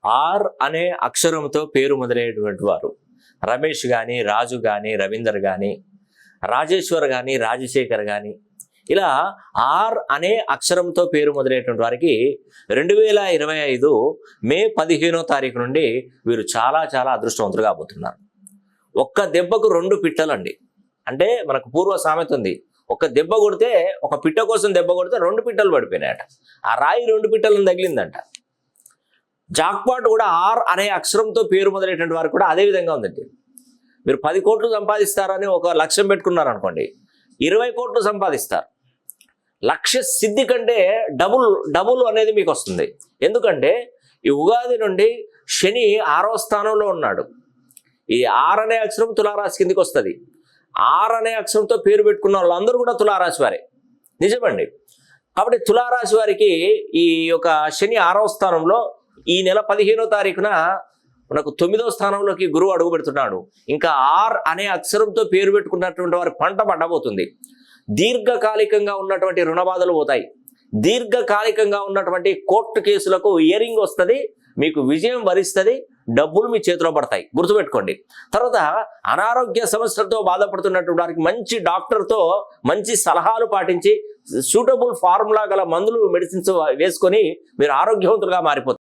Are అనే అక్షరంతో పేరు మొదలయ్యేటువంటి వారు రమేష్ కానీ, రాజు కానీ, రవీందర్ కానీ, రాజేశ్వర్ కానీ, రాజశేఖర్ కానీ, ఇలా ఆర్ అనే అక్షరంతో పేరు మొదలయ్యేటువంటి వారికి 2025 మే 15వ తారీఖు నుండి వీరు చాలా చాలా అదృష్టవంతులు కాబోతున్నారు. ఒక్క దెబ్బకు 2 పిట్టలండి. అంటే మనకు పూర్వ సామెత ఉంది, ఒక దెబ్బ కొడితే, ఒక పిట్ట కోసం దెబ్బ కొడితే 2 పిట్టలు పడిపోయినాయట. ఆ రాయి 2 పిట్టలను తగిలిందంట. జాక్పాట్ కూడా ఆర్ అనే అక్షరంతో పేరు మొదలైనటువంటి వారు కూడా అదే విధంగా ఉందండి. మీరు 10 కోట్లు సంపాదిస్తారని ఒక లక్ష్యం పెట్టుకున్నారనుకోండి, 20 కోట్లు సంపాదిస్తారు. లక్ష్య సిద్ధి కంటే డబుల్ అనేది మీకు వస్తుంది. ఎందుకంటే ఈ ఉగాది నుండి శని 6వ స్థానంలో ఉన్నాడు. ఈ ఆర్ అనే అక్షరం తులారాశి కిందికి వస్తుంది. ఆర్ అనే అక్షరంతో పేరు పెట్టుకున్న వాళ్ళందరూ కూడా తులారాశి వారే, నిజమండి. కాబట్టి తులారాశి వారికి ఈ యొక్క శని 6వ స్థానంలో ఈ నెల 15వ తారీఖున మనకు 9వ స్థానంలోకి గురువు అడుగు పెడుతున్నాడు. ఇంకా ఆర్ అనే అక్షరంతో పేరు పెట్టుకున్నటువంటి వారి పంట పడబోతుంది. దీర్ఘకాలికంగా ఉన్నటువంటి రుణ బాధలు పోతాయి. దీర్ఘకాలికంగా ఉన్నటువంటి కోర్టు కేసులకు ఇయరింగ్ వస్తుంది. మీకు విజయం వరిస్తుంది. డబ్బులు మీ చేతిలో పడతాయి, గుర్తుపెట్టుకోండి. తర్వాత అనారోగ్య సమస్యలతో బాధపడుతున్నటువంటి వారికి మంచి డాక్టర్తో మంచి సలహాలు పాటించి సూటబుల్ ఫార్ములా గల మందులు, మెడిసిన్స్ వేసుకొని మీరు ఆరోగ్యవంతులుగా మారిపోతారు.